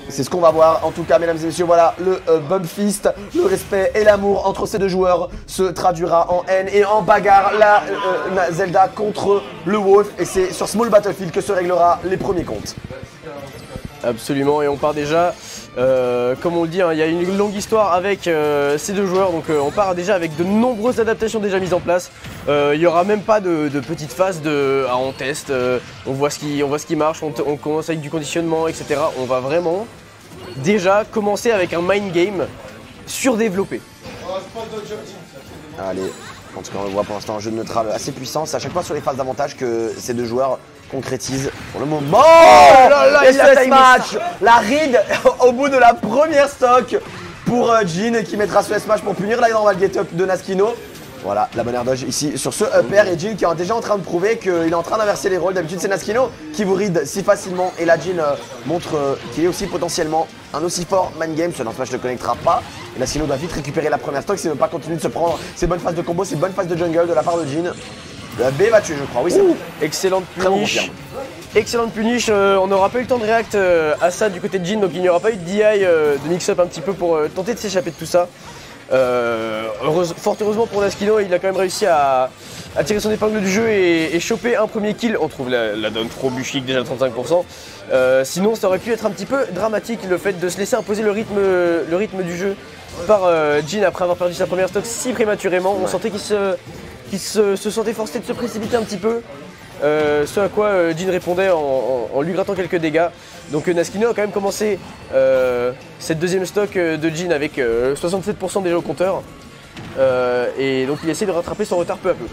C'est ce qu'on va voir. En tout cas, mesdames et messieurs, voilà, le bump fist, le respect et l'amour entre ces deux joueurs se traduira en haine et en bagarre. La Zelda contre le Wolf. Et c'est sur Small Battlefield que se réglera les premiers comptes. Absolument, et on part déjà, comme on le dit, hein, il y a une longue histoire avec ces deux joueurs, donc on part déjà avec de nombreuses adaptations déjà mises en place. Il n'y aura même pas de petites phases on teste, on voit ce qui marche, on commence avec du conditionnement, etc. On va vraiment déjà commencer avec un mind game surdéveloppé. Allez, en tout cas on le voit pour l'instant un jeu de neutral assez puissant. C'est à chaque fois sur les phases d'avantage que ces deux joueurs concrétisent pour le moment. Oh là là, il match, la read au bout de la première stock pour Jin qui mettra ce S-Match pour punir la normal get-up de Naskino. Voilà, la bonne air dodge ici sur ce upper et Jin qui est déjà en train de prouver qu'il est en train d'inverser les rôles. D'habitude c'est Naskino qui vous ride si facilement et là Jin montre qu'il est aussi potentiellement un aussi fort man game. Ce smash ne connectera pas et Naskino doit vite récupérer la première stock s'il ne veut pas continuer de se prendre ces bonnes phases de combo, ces bonnes phases de jungle de la part de Jin. La B va tuer je crois, oui c'est bon. Excellente punish. Excellente punish, on n'aura pas eu le temps de react à ça du côté de Jin, donc il n'y aura pas eu de DI de mix-up un petit peu pour tenter de s'échapper de tout ça. Fort heureusement pour Naskino, il a quand même réussi à tirer son épingle du jeu et choper un premier kill. On trouve la down trop buchique déjà à 35%. Sinon ça aurait pu être un petit peu dramatique le fait de se laisser imposer le rythme du jeu par Jin après avoir perdu sa première stock si prématurément. On sentait qu'il se sentait forcé de se précipiter un petit peu. Ce à quoi Jin répondait en lui grattant quelques dégâts. Donc Naskino a quand même commencé cette deuxième stock de Jin avec 67% déjà au compteur. Et donc il essaie de rattraper son retard peu à peu.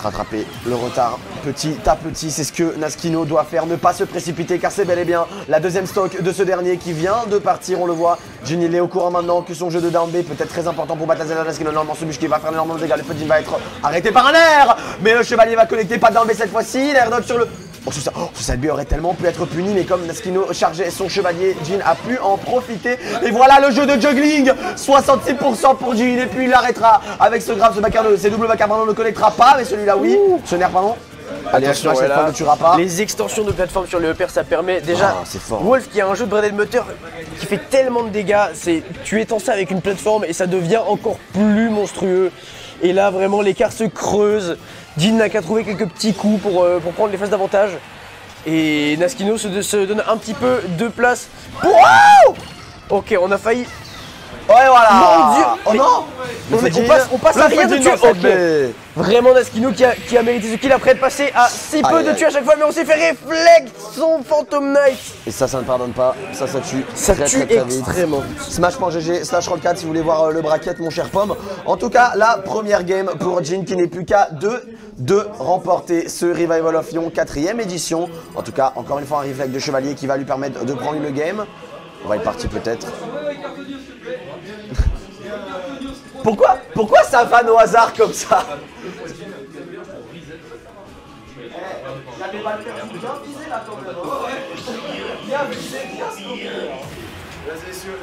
Rattraper le retard petit à petit, c'est ce que Naskino doit faire, ne pas se précipiter car c'est bel et bien la deuxième stock de ce dernier qui vient de partir, on le voit. Jin il est au courant maintenant que son jeu de down B peut être très important pour battre la Zelda Naskino. Normalement ce bûche qui va faire énormément de dégâts, le feu de Jin va être arrêté par un air, mais le chevalier va connecter, pas de down B cette fois-ci, l'air dodge sur le... ce side B aurait tellement pu être puni, mais comme Naskino chargeait son chevalier, Jin a pu en profiter. Et voilà le jeu de juggling, 66% pour Jin, et puis il l'arrêtera avec ce grave, ce backer, ces double backer, ne le connectera pas, mais celui-là oui, ce nerf pardon. Allez, attention, ne tuera pas. Les extensions de plateforme sur le upper, ça permet déjà. Wolf qui a un jeu de Bread Motor qui fait tellement de dégâts, tu étends ça avec une plateforme et ça devient encore plus monstrueux. Et là vraiment l'écart se creuse. Jin n'a qu'à trouver quelques petits coups pour prendre les phases d'avantage. Et Naskino se donne un petit peu de place. Wow, ok, on a failli. Ouais voilà. Mon Dieu. Oh non, on passe à rien de tuer. Ok. Vraiment Naskino qui a mérité ce kill après de passer à si peu de tuer à chaque fois, mais on s'est fait réflexe son Phantom Knight. Et ça ne pardonne pas, ça tue. Ça tue extrêmement vite. Smash.gg/rollcat si vous voulez voir le bracket mon cher Pomme. En tout cas, la première game pour Jin qui n'est plus qu'à 2 de remporter ce Revival of Lyon 4ème édition. En tout cas, encore une fois un reflex de chevalier qui va lui permettre de prendre le game. On va y partir peut-être. Pourquoi ça vanne au hasard comme ça?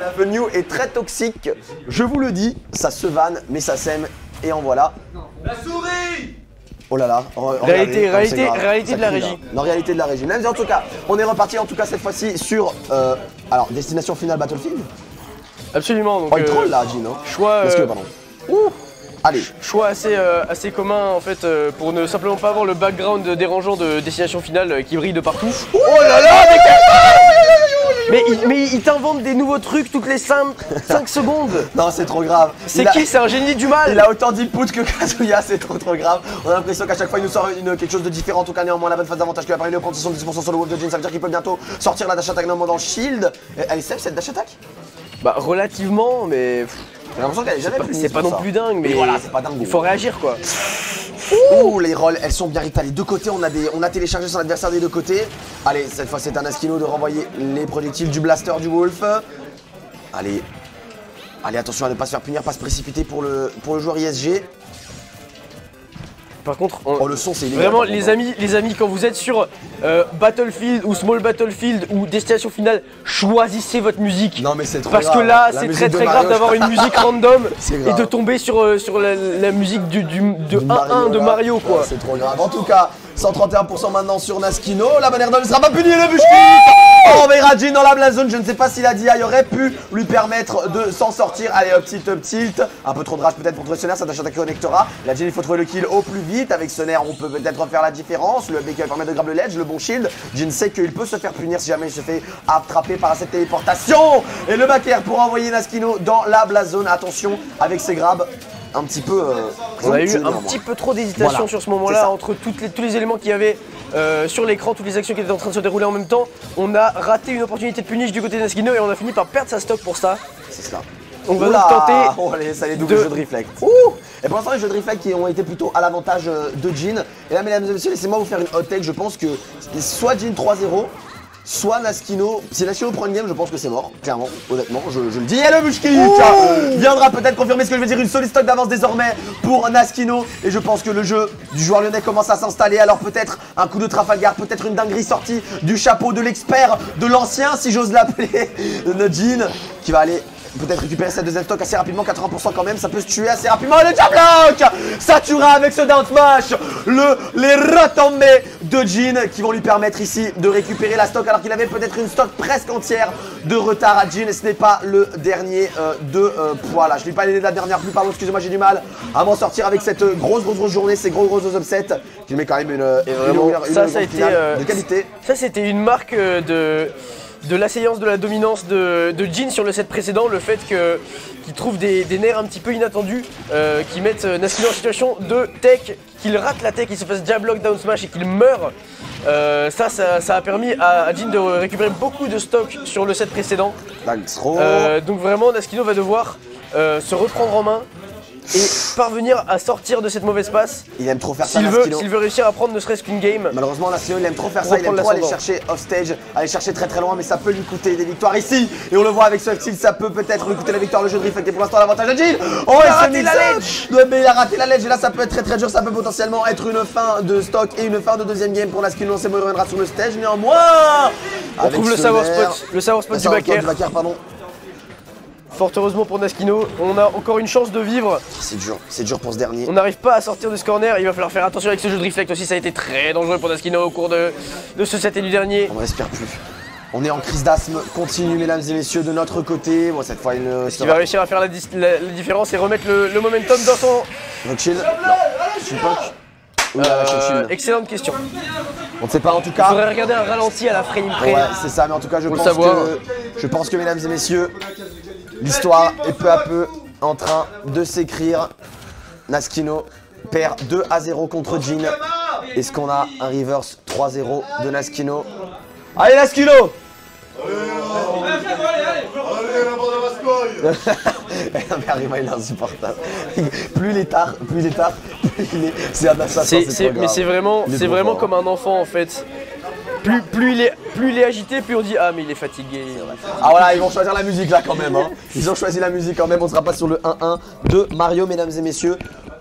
L'avenue est très toxique, je vous le dis, ça se vanne, mais ça sème, et en voilà. La souris! Oh là là, réalité de la régie. Non, réalité de la régie. Mais en tout cas, on est reparti en tout cas cette fois-ci sur alors destination finale Battlefield. Absolument. Donc, oh, il troll là, Jin. Choix. Pardon. Allez. Choix assez commun en fait pour ne simplement pas avoir le background dérangeant de destination finale qui brille de partout. Oh là là, mais il t'invente des nouveaux trucs toutes les 5 secondes. Non, c'est trop grave. C'est qui? C'est un génie du mal. Il a autant d'input que Kazuya, c'est trop grave. On a l'impression qu'à chaque fois il nous sort quelque chose de différent. En tout cas, néanmoins, la bonne phase d'avantage qui va permettre de prendre 70% sur le Wolf de Jin. Ça veut dire qu'il peut bientôt sortir la dash attack normalement dans le shield. Elle est safe cette dash attack? Bah, relativement, mais. J'ai l'impression qu'elle est jamais plus. C'est pas non plus dingue, mais voilà, c'est pas dingue. Il faut réagir quoi. Ouh, les rolls, elles sont bien rythmées. Les deux côtés, on a téléchargé son adversaire des deux côtés. Allez, cette fois c'est à Naskino de renvoyer les projectiles du blaster du Wolf. Allez, attention à ne pas se faire punir, pas se précipiter pour le joueur ISG. Par contre, le son c'est illégal. Vraiment les amis, quand vous êtes sur Battlefield ou Small Battlefield ou Destination Finale, choisissez votre musique. Non mais c'est trop grave. Parce que là, c'est très grave d'avoir une musique random et de tomber sur la musique de 1-1 de Mario quoi. C'est trop grave. En tout cas, 131% maintenant sur Naskino. La bonne ne sera pas punie, le bush kick. Oh, on verra Jin dans la blast zone. Je ne sais pas si la DI aurait pu lui permettre de s'en sortir. Allez, up tilt. Un peu trop de rage peut-être pour trouver ce nerf. Ça dash attaque connectora. La Jin, il faut trouver le kill au plus vite. Avec ce nerf, on peut peut-être faire la différence. Le B qui va permettre de grab le ledge. Le bon shield. Jin sait qu'il peut se faire punir si jamais il se fait attraper par cette téléportation. Et le back air pour envoyer Naskino dans la blast zone. Attention avec ses grabs. Un petit peu. On a eu un petit peu trop d'hésitation sur ce moment-là entre tous les éléments qu'il y avait sur l'écran, toutes les actions qui étaient en train de se dérouler en même temps. On a raté une opportunité de punish du côté de Naskino et on a fini par perdre sa stock pour ça. C'est ça. On va donc tenter. Oh, allez, ça les double jeux de reflect. Et pour l'instant, les jeux de reflect qui ont été plutôt à l'avantage de Jin. Et là, mesdames et messieurs, laissez-moi vous faire une hot take. Je pense que soit Jin 3-0. Soit Naskino, si Naskino prend une game, je pense que c'est mort, clairement, honnêtement, je le dis. Et le bush kick viendra peut-être confirmer ce que je veux dire, une solide stock d'avance désormais pour Naskino. Et je pense que le jeu du joueur lyonnais commence à s'installer, alors peut-être un coup de Trafalgar, peut-être une dinguerie sortie du chapeau de l'expert, de l'ancien, si j'ose l'appeler, de Jin, qui va aller peut-être récupérer cette deuxième stock assez rapidement, 80% quand même, ça peut se tuer assez rapidement. Le jab block Satura avec ce down smash, les retombées de Jin qui vont lui permettre ici de récupérer la stock alors qu'il avait peut-être une stock presque entière de retard à Jin. Et ce n'est pas le dernier de poids là. Je ne lis pas les de la dernière pluie, pardon, excusez-moi, j'ai du mal à m'en sortir avec cette grosse journée, ces gros upsets qui met quand même une finale de qualité. Ça c'était une marque de l'assaillance de la dominance de Jin sur le set précédent, le fait qu'il trouve des nerfs un petit peu inattendus qui mettent Naskino en situation de tech, qu'il rate la tech, qu'il se fasse jab block down smash et qu'il meurt. Ça a permis à Jin de récupérer beaucoup de stock sur le set précédent. Donc vraiment Naskino va devoir se reprendre en main et parvenir à sortir de cette mauvaise passe. Il aime trop faire ça, s'il veut réussir à prendre ne serait-ce qu'une game. Malheureusement, Naskino, il aime trop faire ça, il aime trop aller chercher off stage, aller chercher très loin, mais ça peut lui coûter des victoires ici. Et on le voit avec ce F-Tilt, ça peut peut-être lui coûter la victoire. Le jeu de reflect est pour l'instant l'avantage de Jin. Oh, il a raté la ledge. Il a raté la ledge et là ça peut être très dur, ça peut potentiellement être une fin de stock et une fin de deuxième game pour Naskino. On sait il reviendra sur le stage, néanmoins. On trouve le sour spot du back air. Fort heureusement pour Naskino, on a encore une chance de vivre. C'est dur pour ce dernier. On n'arrive pas à sortir de ce corner, il va falloir faire attention avec ce jeu de reflect aussi, ça a été très dangereux pour Naskino au cours de ce set et du dernier. On ne respire plus. On est en crise d'asthme continue, mesdames et messieurs, de notre côté. Bon, cette fois, il va réussir à faire la différence et remettre le momentum dans son... Donc shield. Excellente question. On ne sait pas en tout cas. Il faudrait regarder un ralenti à la frame près. Ouais, c'est ça, mais en tout cas, je pense que mesdames et messieurs, l'histoire est peu à peu en train de s'écrire. Naskino perd 2-0 contre Jin. Est-ce qu'on a un reverse 3-0 de Naskino? Allez Naskino! Il est insupportable. Plus il est tard, plus il est. C'est un assassin. Mais c'est vraiment comme un enfant en fait. Plus il est agité, plus on dit ah mais il est fatigué. Ah voilà, ils vont choisir la musique là quand même. Hein. Ils ont choisi la musique quand même. On sera pas sur le 1-1 de Mario, mesdames et messieurs.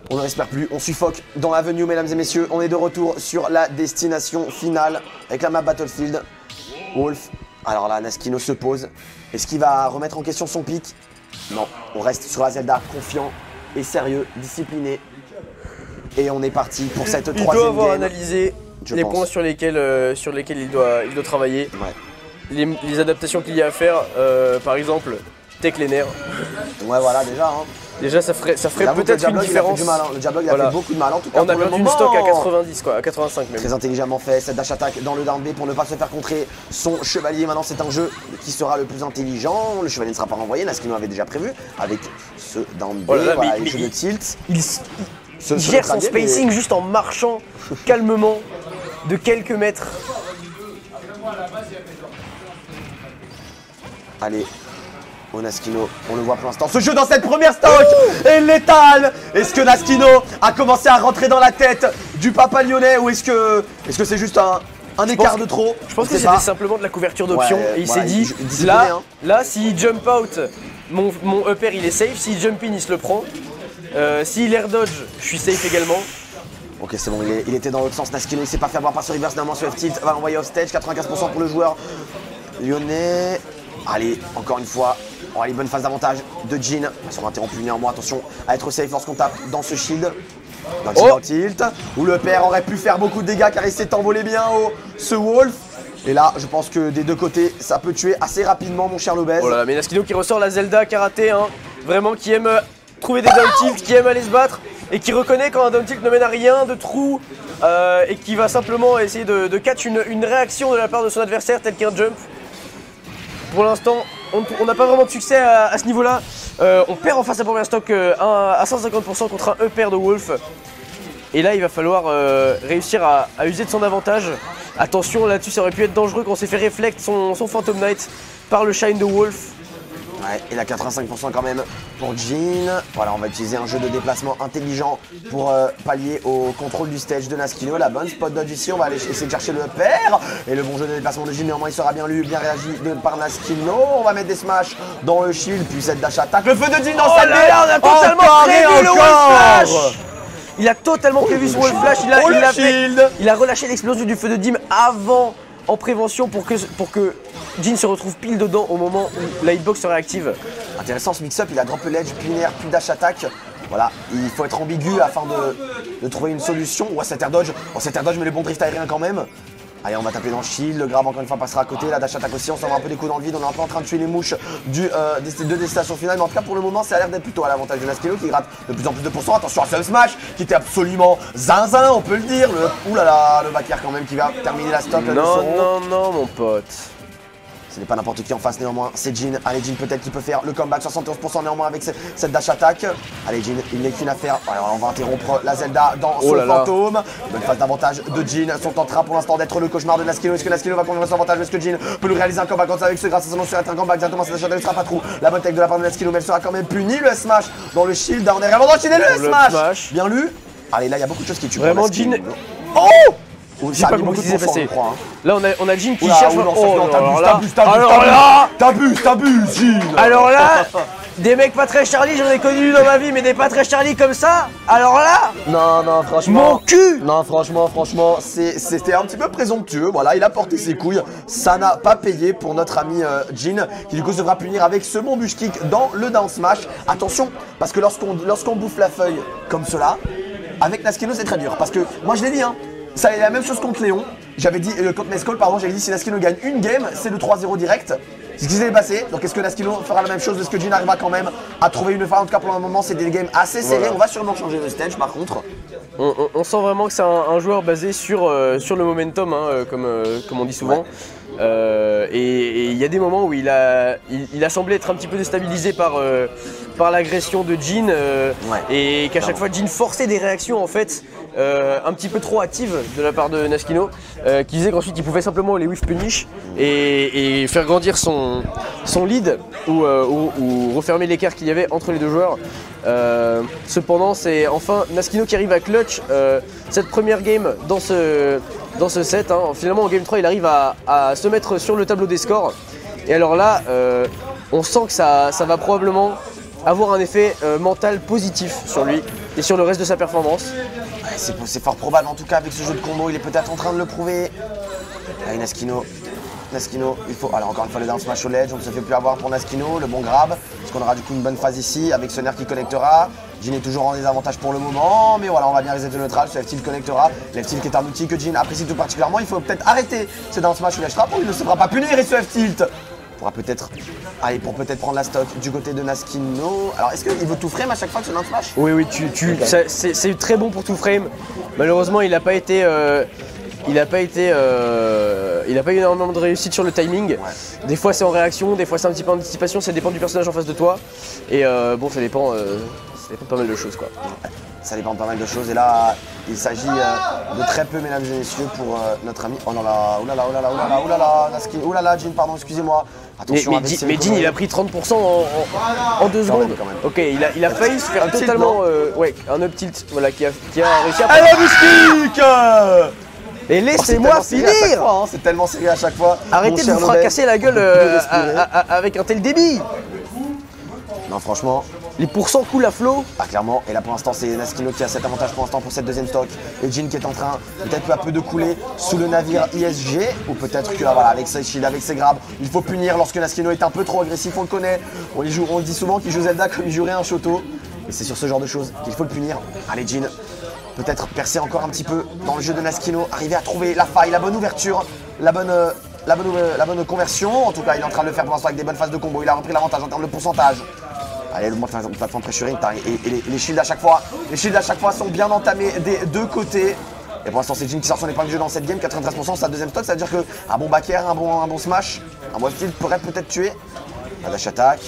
On ne respire plus, on suffoque dans l'avenue, mesdames et messieurs. On est de retour sur la destination finale avec la map Battlefield. Wolf. Alors là, Naskino se pose. Est-ce qu'il va remettre en question son pic? Non, on reste sur la Zelda, confiant et sérieux, discipliné. Et on est parti pour cette troisième game. Il doit avoir analysé les points sur lesquels il doit travailler. Ouais. Les adaptations qu'il y a à faire, par exemple, tech les nerfs. Ouais, voilà, déjà. Hein. Déjà, ça ferait peut-être une différence. Le Diablo, il a fait beaucoup de mal. En tout cas, on a perdu une stock à 90, quoi, à 85 même. Très intelligemment fait, cette dash attack dans le down B pour ne pas se faire contrer son chevalier. Maintenant, c'est un jeu qui sera le plus intelligent. Le chevalier ne sera pas renvoyé, Naskino avait déjà prévu avec ce down B. Voilà, le jeu de tilt. Il gère son spacing juste en marchant calmement de quelques mètres. Allez. Naskino, on le voit pour l'instant. Ce jeu dans cette première stock est létal. Est-ce que Naskino a commencé à rentrer dans la tête du papa lyonnais ou est-ce que c'est juste un écart de trop? Je pense que c'était simplement de la couverture d'options et il s'est dit là s'il jump out, mon upper il est safe, s'il jump in il se le prend. S'il air dodge, je suis safe également. Ok, c'est bon, il était dans l'autre sens. Naskino, il s'est pas fait avoir par ce reverse, néanmoins sur F-Tilt, va l'envoyer off stage, 95% pour le joueur lyonnais. Allez, encore une fois, on a les bonnes phases d'avantage de Jin. Ils sont interrompus néanmoins, attention à être safe lorsqu'on tape dans ce shield. Dans tilt, où le père aurait pu faire beaucoup de dégâts car il s'est envolé bien haut, ce Wolf. Et là, je pense que des deux côtés, ça peut tuer assez rapidement, mon cher Lobez. Oh là là, mais Naskino qui ressort la Zelda karaté, hein. Vraiment qui aime trouver des down tilts, qui aime aller se battre et qui reconnaît quand un down tilt ne mène à rien de trou et qui va simplement essayer de catch une réaction de la part de son adversaire tel qu'un jump. Pour l'instant, on n'a pas vraiment de succès à ce niveau-là. On perd en face la première stock à 150% contre un E-pair de Wolf. Et là, il va falloir réussir à user de son avantage. Attention, là-dessus, ça aurait pu être dangereux quand on s'est fait reflect son Phantom Knight par le Shine de Wolf. Ouais, il a 85% quand même pour Jhin. Voilà, on va utiliser un jeu de déplacement intelligent pour pallier au contrôle du stage de Naskino. La bonne spot dodge ici, on va aller essayer de chercher le père. Et le bon jeu de déplacement de Jhin, néanmoins, il sera bien lu, bien réagi par Naskino. On va mettre des smash dans le shield, puis cette dash attaque. Le feu de Jhin dans sa là là, on a totalement prévu le Wolf Flash. Il a totalement prévu ce Wolf Flash, il a relâché l'explosion du feu de Dim avant, en prévention, pour que Jhin se retrouve pile dedans au moment où la hitbox serait active. Intéressant ce mix-up, il a drop le ledge, puis nerf, puis dash attack. Voilà, il faut être ambigu afin de trouver une solution. Ouais, cet air dodge, mais le bon drift aérien quand même. Allez, on va taper dans le shield, le grab encore une fois passera à côté, la dash attack aussi, on s'en va un peu des coups dans le vide, on est un peu en train de tuer les mouches des destinations finales, mais en tout cas pour le moment ça a l'air d'être plutôt à l'avantage de Naskino qui gratte de plus en plus de pourcents. Attention à ce smash qui était absolument zinzin, on peut le dire, oulala, le back air quand même qui va terminer la stock. Non mon pote. Ce n'est pas n'importe qui en face néanmoins, c'est Jhin. Allez Jhin peut-être qu'il peut faire le comeback, 71% néanmoins avec cette dash attack. Allez Jhin, il n'est qu'une affaire. Alors, on va interrompre la Zelda dans son fantôme. Bonne phase d'avantage de Jhin, sont en train pour l'instant d'être le cauchemar de Naskino. Est-ce que Naskino va conserver son avantage? Est-ce que Jhin peut lui réaliser un comeback avec ce grâce à son nom sur un comeback directement? Cette dash attack ne sera pas trop la bonne tech de la part de Naskino, mais elle sera quand même punie. Le smash dans le shield, down air avant d'enchaîner le smash. Bien lu. Allez là il y a beaucoup de choses qui tuent. Vraiment Jhin. Oh! J'ai pas compris ce qui s'est passé. Crois, hein. Là on a Jhin qui cherche. T'abuses Jhin. Alors là, des mecs pas très Charlie, j'en ai connu dans ma vie, mais des pas très Charlie comme ça. Alors là, non franchement. Mon cul. Non franchement, c'était un petit peu présomptueux. Voilà, il a porté ses couilles. Ça n'a pas payé pour notre ami Jhin, qui du coup se devra punir avec ce bon bush kick dans le down smash. Attention, parce que lorsqu'on bouffe la feuille comme cela, avec Naskino c'est très dur. Parce que moi je l'ai dit, hein. Ça est la même chose contre Léon. J'avais dit, contre Nescall, pardon, j'avais dit si Naskino gagne une game, c'est le 3-0 direct. C'est ce qui s'est passé. Donc est-ce que Naskino fera la même chose? Est-ce que Jhin arrivera quand même à trouver une fin? En tout cas pour le moment, c'est des games assez serrés. Voilà. On va sûrement changer de stage par contre. On sent vraiment que c'est un joueur basé sur le momentum, hein, comme on dit souvent. Ouais. Et il y a des moments où il a semblé être un petit peu déstabilisé par l'agression de Jhin et qu'à chaque fois Jhin forçait des réactions en fait un petit peu trop hâtives de la part de Naskino qui disait qu'ensuite il pouvait simplement les whiff punish et faire grandir son lead ou refermer l'écart qu'il y avait entre les deux joueurs. Cependant c'est enfin Naskino qui arrive à clutch cette première game dans ce set, hein. Finalement en game 3 il arrive à se mettre sur le tableau des scores et alors là on sent que ça va probablement avoir un effet mental positif sur lui et sur le reste de sa performance. Ouais, c'est fort probable en tout cas avec ce jeu de combo, il est peut-être en train de le prouver. Allez Naskino, il faut, alors encore une fois le down smash au ledge, on ne se fait plus avoir pour Naskino, le bon grab, parce qu'on aura du coup une bonne phase ici avec ce nerf qui connectera. Jhin est toujours en désavantage pour le moment, mais voilà, on va bien reset le neutral, ce F-tilt connectera. Le F-tilt qui est un outil que Jhin apprécie tout particulièrement, il faut peut-être arrêter ce down smash au ledge trap, il ne se fera pas punir et ce F-tilt pourra peut-être aller pour peut-être prendre la stock du côté de Naskino. Alors est-ce qu'il veut tout frame à chaque fois que ce down smash? Oui, okay. C'est très bon pour tout frame. Malheureusement, il n'a pas été énormément de réussite sur le timing. Ouais. Des fois c'est en réaction, des fois c'est un petit peu en anticipation, ça dépend du personnage en face de toi. Et bon, ça dépend de pas mal de choses quoi. Ça dépend de pas mal de choses et là il s'agit de très peu mesdames et messieurs pour notre ami. Oh là là, oulala, Naskino, oulala Jhin, pardon, excusez-moi. Attention mais Jhin il a pris 30% en 2 secondes. Quand même. Ok, il a failli se faire totalement un up tilt voilà, qui a réussi à faire. Allez, kick. Et laissez-moi finir. C'est tellement serré à chaque fois. Arrêtez de vous fracasser la gueule avec un tel débit. Non franchement. Les pourcents coulent à flot. Ah clairement, et là pour l'instant c'est Naskino qui a cet avantage pour l'instant pour cette deuxième stock. Et Jhin qui est en train peut-être peu à peu de couler sous le navire ISG. Ou peut-être que voilà, avec ses shields, avec ses grabs, il faut punir lorsque Naskino est un peu trop agressif, on le connaît. On le dit souvent qu'il joue Zelda comme il jouerait un Shoto. Et c'est sur ce genre de choses qu'il faut le punir. Allez Jhin, peut-être percer encore un petit peu dans le jeu de Naskino, arriver à trouver la faille, la bonne ouverture, la bonne conversion. En tout cas, il est en train de le faire pour l'instant avec des bonnes phases de combo. Il a repris l'avantage en termes de pourcentage. Allez, le plateforme pressuring et les shields à chaque fois. Les shields à chaque fois sont bien entamés des deux côtés. Et pour l'instant, c'est Jin qui sort son épingle du jeu dans cette game. 93%, sa deuxième stock. Ça veut dire qu'un bon back air, un bon smash, un bon style pourrait peut-être tuer. La dash attack.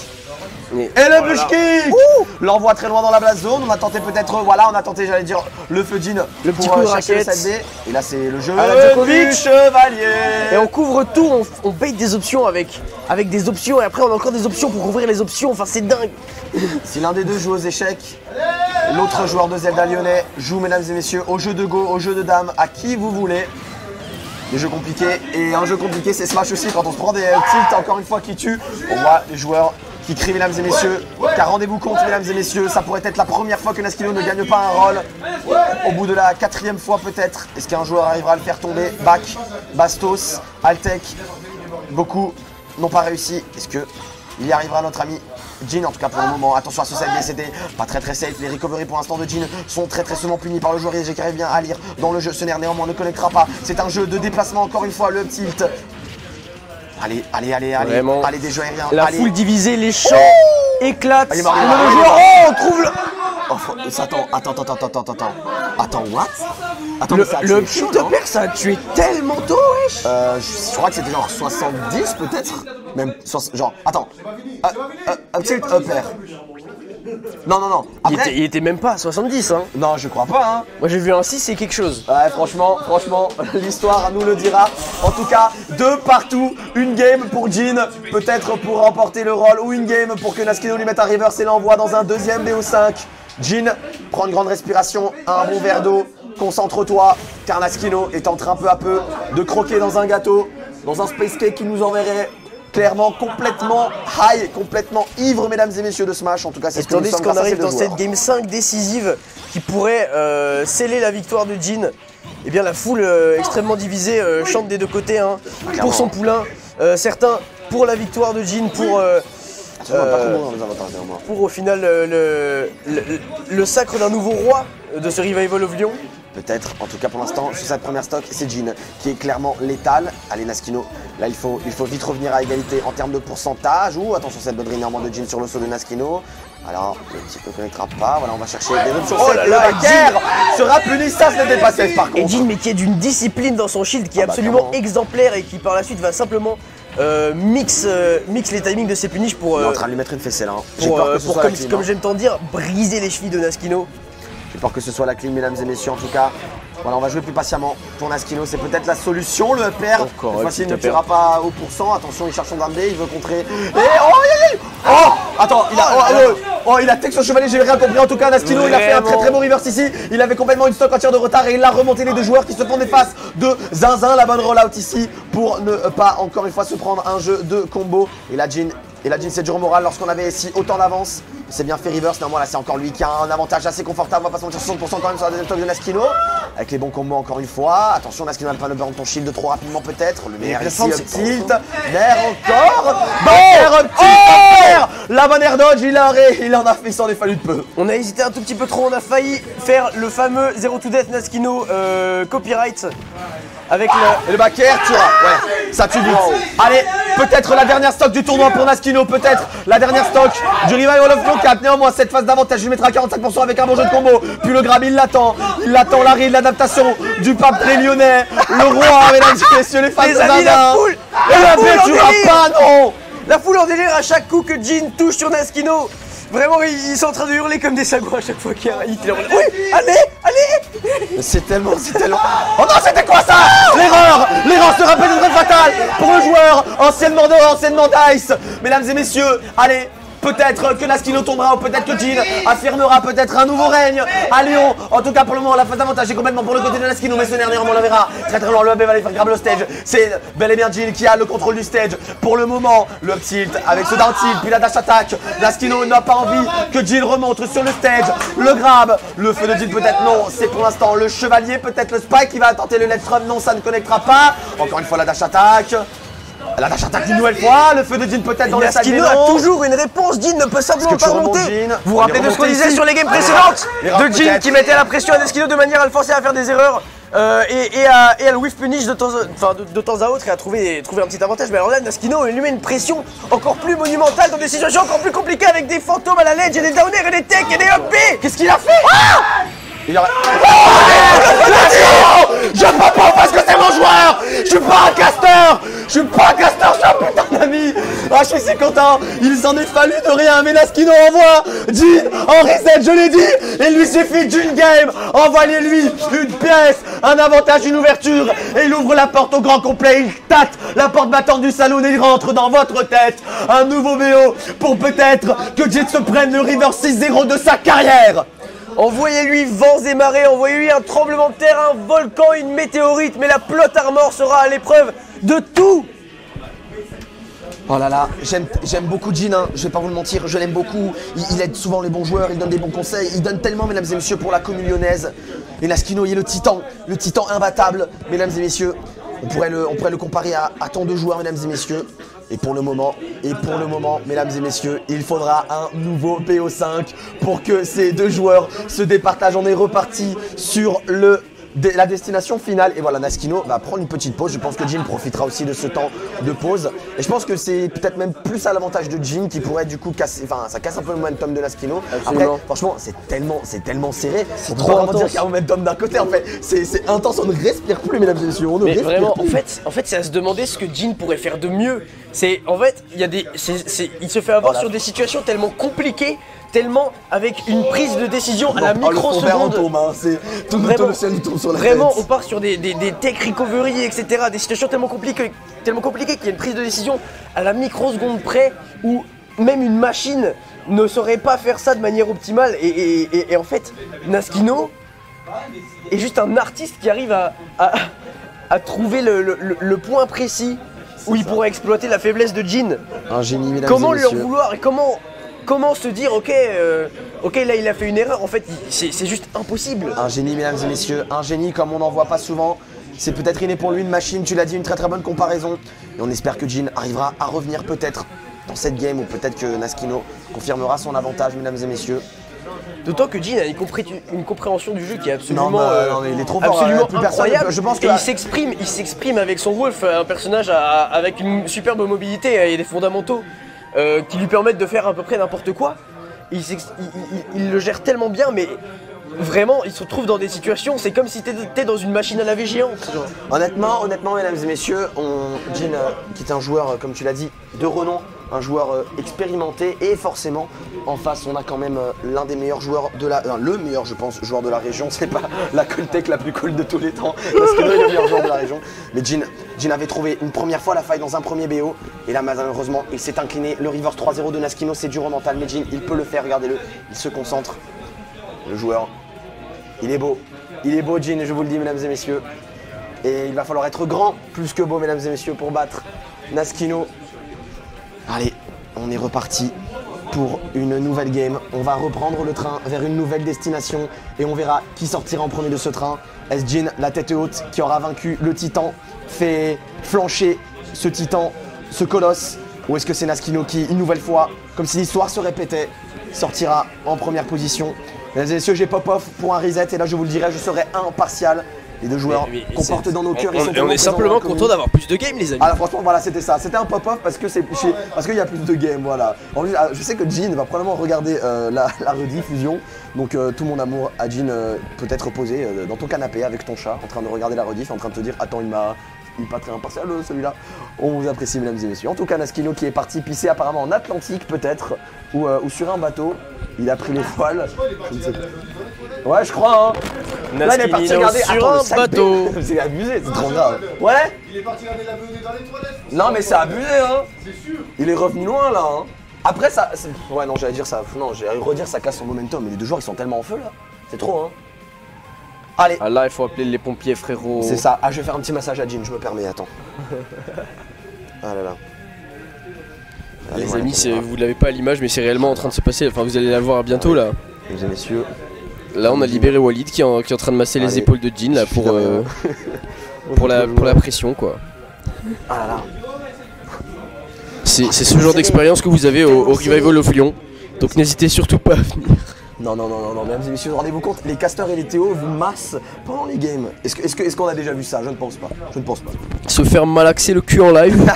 Et le bush kick. L'envoie très loin dans la blast zone. On a tenté peut-être, voilà, on a tenté, j'allais dire, le feu Jin le petit coup de raquette. Et là, c'est le jeu du chevalier. Et on couvre tout, on bait des options avec des options. Et après, on a encore des options pour couvrir les options. Enfin, c'est dingue. Si l'un des deux joue aux échecs, l'autre joueur de Zelda lyonnais joue, mesdames et messieurs, au jeu de go, au jeu de dames, à qui vous voulez. Des jeux compliqués. Et un jeu compliqué, c'est Smash aussi. Quand on se prend des tilts, encore une fois, qui tuent, on voit les joueurs qui crient, mesdames et messieurs. Car rendez-vous compte, mesdames et messieurs, ça pourrait être la première fois que Naskino ne gagne pas un rôle. Au bout de la 4e fois peut-être. Est-ce qu'un joueur arrivera à le faire tomber? Bak, Bastos, Altec, beaucoup n'ont pas réussi. Est-ce qu'il y arrivera notre ami Jin? En tout cas pour le moment, attention à ce side, c'était pas très safe. Les recoveries pour l'instant de Jin sont très souvent punis par le joueur ISG qui arrive bien à lire dans le jeu. Ce nerf néanmoins ne connectera pas. C'est un jeu de déplacement encore une fois, le tilt. Allez, Vraiment. allez des jeux aériens. La allez. Foule divisée, les champs éclatent. Le joueur, on trouve le... Attends, what? Attends, le kick de père, ça a tué tellement tôt, wesh. Je crois que c'était genre 70 peut-être. Même genre, attends. Tilt upper. Non. Après, Il était même pas à 70, hein. non, je crois pas, hein. Moi j'ai vu un 6 et quelque chose. Ouais, franchement, l'histoire nous le dira. En tout cas, de partout, une game pour Jin, peut-être pour remporter le rôle, ou une game pour que Naskino lui mette un reverse et l'envoie dans un deuxième BO5. Jin, prends une grande respiration, un bon verre d'eau, concentre-toi, car Naskino est en train peu à peu de croquer dans un gâteau, dans un space cake qui nous enverrait clairement complètement high, complètement ivre, mesdames et messieurs de Smash. En tout cas, c'est ce que nous sommes qu'on grâce à ces arrive deux dans joueurs. cette game 5 décisive qui pourrait sceller la victoire de Jin. Eh bien, la foule extrêmement divisée chante des deux côtés, hein, pour son poulain. Certains pour la victoire de Jin, pour au final le sacre d'un nouveau roi de ce Revival of Lyon. Peut-être, en tout cas pour l'instant, sur cette première stock, c'est Jin qui est clairement létal. Allez Naskino, là il faut vite revenir à égalité en termes de pourcentage. Ouh, attention cette bonne néanmoins de Jin sur le saut de Naskino. Alors, le petit peu connectera pas, voilà on va chercher des options. Oh là là, Jin sera puni, ça ce n'était pas safe par contre. Et Jin mais qui est d'une discipline dans son shield qui est absolument exemplaire et qui par la suite va simplement mix les timings de ses punishes pour... Il est en train de lui mettre une fessée là. Comme j'aime tant dire, briser les chevilles de Naskino. J'ai peur que ce soit la clean, mesdames et messieurs, en tout cas. Voilà, on va jouer plus patiemment pour Naskino, c'est peut-être la solution, le père. Cette fois-ci, il ne tuera pas au pourcent. Attention, il cherche son drame B, il veut contrer. Et attends, il a tech son chevalier, j'ai rien compris. En tout cas, Naskino, il a fait un très bon reverse ici. Il avait complètement une stock entière de retard et il a remonté les deux joueurs qui se font des faces de zinzin. La bonne rollout ici pour ne pas, encore une fois, se prendre un jeu de combo. Et la Jin, c'est dur au moral lorsqu'on avait ici autant d'avance. C'est bien fait reverse, néanmoins là c'est encore lui qui a un avantage assez confortable, on va pas se mentir, 60% quand même sur la deuxième stock de Naskino. Avec les bons combos encore une fois, attention Naskino n'a pas le burn ton shield trop rapidement peut-être. Le nerf ici, up tilt, nerf encore, nerf up tilt, la bonne air dodge, il en est fallu de peu. On a hésité un tout petit peu trop, on a failli faire le fameux 0 to death Naskino copyright. Avec le back air, tu vois, ouais, ça tue vite. Allez, peut-être la dernière stock du tournoi pour Naskino, peut-être la dernière stock du Revival of Lyon 4. Néanmoins, cette phase d'avantage, il mettra à 45% avec un bon jeu de combo. Puis le grab, il l'attend, la ride, l'adaptation du pape lyonnais, le roi, mesdames et messieurs, les fans de Zazin. Et la paix, tu vas pas, non. La foule en délire à chaque coup que Jin touche sur Naskino. Vraiment, ils sont en train de hurler comme des sagouins à chaque fois qu'il y a un hit. Oui, allez. C'est tellement... Oh non, c'était quoi ça? L'erreur se rappelle une vraie fatale pour le joueur, anciennement Dice. Mesdames et messieurs, allez. Peut-être que Naskino tombera ou peut-être que Jin affirmera peut-être un nouveau règne à Lyon. En tout cas pour le moment la phase d'avantage est complètement pour le côté de Naskino, mais ce dernier on le verra très loin. Le hub va aller faire grave le stage. C'est bel et bien Jin qui a le contrôle du stage. Pour le moment le up tilt avec ce down tilt puis la dash attack. Naskino n'a pas envie que Jin remonte sur le stage. Le grab, le feu de Jin peut-être non. C'est pour l'instant le chevalier, peut-être le spike qui va tenter le left throw. Non, ça ne connectera pas. Encore une fois la dash attack. La vache attaque une nouvelle fois, le feu de Jin peut-être dans les sacs. Naskino a toujours une réponse, Jin ne peut simplement pas monter. Vous vous rappelez de ce qu'on disait sur les games précédentes de Jin qui mettait la pression à Naskino de manière à le forcer à faire des erreurs et à le whiff punish de temps à autre et à trouver un petit avantage. Mais alors là, Naskino lui met une pression encore plus monumentale dans des situations encore plus compliquées avec des fantômes à la ledge et des downers et des techs et des up. Qu'est-ce qu'il a fait? Il a... Je peux pas parce que c'est mon joueur. Je suis pas un caster. Je suis pas un caster, je suis un putain d'ami. Ah, je suis si content. Il s'en est fallu de rien. Mais Naskino envoie Jin en reset, je l'ai dit. Il lui suffit d'une game. Envoyez-lui une pièce, un avantage, une ouverture. Et il ouvre la porte au grand complet. Il tâte la porte battante du salon et il rentre dans votre tête. Un nouveau BO pour peut-être que Jin se prenne le River 6-0 de sa carrière. Envoyez-lui vents et marées, envoyez-lui un tremblement de terre, un volcan, une météorite, mais la plot armor sera à l'épreuve de tout. Oh là là, j'aime beaucoup Jin, hein. Je vais pas vous le mentir, je l'aime beaucoup. Il aide souvent les bons joueurs, il donne des bons conseils, il donne tellement, mesdames et messieurs, pour la commune lyonnaise. Et Naskino, il est le titan imbattable, mesdames et messieurs. On pourrait le comparer à tant de joueurs, mesdames et messieurs. Et pour le moment, mesdames et messieurs, il faudra un nouveau PO5 pour que ces deux joueurs se départagent. On est reparti sur la destination finale. Et voilà, Naskino va prendre une petite pause. Je pense que Jin profitera aussi de ce temps de pause. Et je pense que c'est peut-être même plus à l'avantage de Jin qui pourrait du coup casser, enfin ça casse un peu le momentum de Naskino. Après, franchement, c'est tellement serré. On peut pas vraiment dire qu'il y a un momentum d'un côté en fait. C'est intense, on ne respire plus, mesdames et messieurs. On ne respire vraiment, plus. en fait, c'est à se demander ce que Jin pourrait faire de mieux. En fait, il se fait avoir sur des situations tellement compliquées, tellement avec une prise de décision à la microseconde. Vraiment, on part sur des tech recovery, etc. Des situations tellement compliquées qu'il y a une prise de décision à la microseconde près où même une machine ne saurait pas faire ça de manière optimale. Et en fait, Naskino est juste un artiste qui arrive à trouver le point précis où il pourrait exploiter la faiblesse de Jin. Un génie, mesdames comment et leur messieurs. vouloir et comment se dire ok là il a fait une erreur, en fait c'est juste impossible. Un génie, mesdames et messieurs, un génie comme on n'en voit pas souvent. C'est peut-être inné pour lui, une machine, tu l'as dit, une très bonne comparaison. Et on espère que Jin arrivera à revenir peut-être dans cette game ou peut-être que Naskino confirmera son avantage, mesdames et messieurs. D'autant que Jin a une compréhension du jeu qui est absolument, non, mais il est trop fort, absolument plus personne, incroyable. je pense que et il s'exprime avec son Wolf, un personnage avec une superbe mobilité et des fondamentaux qui lui permettent de faire à peu près n'importe quoi. Il le gère tellement bien, mais vraiment, il se retrouve dans des situations, c'est comme si t'étais dans une machine à laver géante. Honnêtement, mesdames et messieurs, Jin, qui est un joueur, comme tu l'as dit, de renom, un joueur expérimenté, et forcément, en face, on a quand même l'un des meilleurs joueurs de la... le meilleur, je pense, joueur de la région. C'est pas la Coltech la plus cool de tous les temps, parce que est le meilleur joueur de la région. Mais Jin avait trouvé une première fois la faille dans un premier BO, et là, malheureusement, il s'est incliné. Le Reverse 3-0 de Naskino, c'est dur au mental, mais Jin, il peut le faire, regardez-le, il se concentre. Le joueur, il est beau, Jin, je vous le dis, mesdames et messieurs. Et il va falloir être grand, plus que beau, mesdames et messieurs, pour battre Naskino. Allez, on est reparti pour une nouvelle game. On va reprendre le train vers une nouvelle destination et on verra qui sortira en premier de ce train. Est-ce Jin, la tête haute, qui aura vaincu le titan, fait flancher ce titan, ce colosse? Ou est-ce que c'est Naskino qui, une nouvelle fois, comme si l'histoire se répétait, sortira en première position? Mesdames et messieurs, j'ai pop-off pour un reset et là je vous le dirais, je serai impartial. Les deux joueurs qu'on porte dans nos cœurs. On est simplement content d'avoir plus de games, les amis. Ah, franchement, voilà, c'était ça. C'était un pop-off parce qu'il y a plus de games, voilà. En plus, je sais que Jin va probablement regarder la rediffusion. Donc, tout mon amour à Jin peut être posé dans ton canapé avec ton chat, en train de regarder la rediff, en train de te dire attends, il est pas très impartial celui-là. On vous apprécie, mesdames et messieurs. En tout cas, Naskino qui est parti pisser apparemment en Atlantique, peut-être, ou sur un bateau. Il a pris les voiles. Je ne sais pas. Ouais, je crois, hein. Là, il est parti regarder sur un bateau. C'est abusé, c'est trop grave. Ouais. Il est parti regarder la VOD dans les toilettes. Non, mais c'est abusé, hein. C'est sûr. Il est revenu loin, là, hein. Après, ça. Ouais, non, j'allais dire ça. Non, j'allais redire ça casse son momentum. Mais les deux joueurs, ils sont tellement en feu, là. C'est trop, hein. Allez. Ah là, il faut appeler les pompiers, frérot. C'est ça. Ah, je vais faire un petit massage à Jin, je me permets, attends. Ah là là. Allez, les amis, vous l'avez pas à l'image, mais c'est réellement en train de se passer. Enfin, vous allez la voir bientôt, là. Mesdames et messieurs. Là, on a libéré Walid qui est en train de masser les épaules de Jin là pour la pression, quoi. Ah là là. C'est ce genre d'expérience que vous avez au Revival of Lyon. Donc n'hésitez surtout pas à venir. Non, mesdames et messieurs, rendez-vous compte, les casteurs et les Théo vous massent pendant les games. Est-ce qu'on a déjà vu ça? Je ne pense pas. Se faire malaxer le cul en live.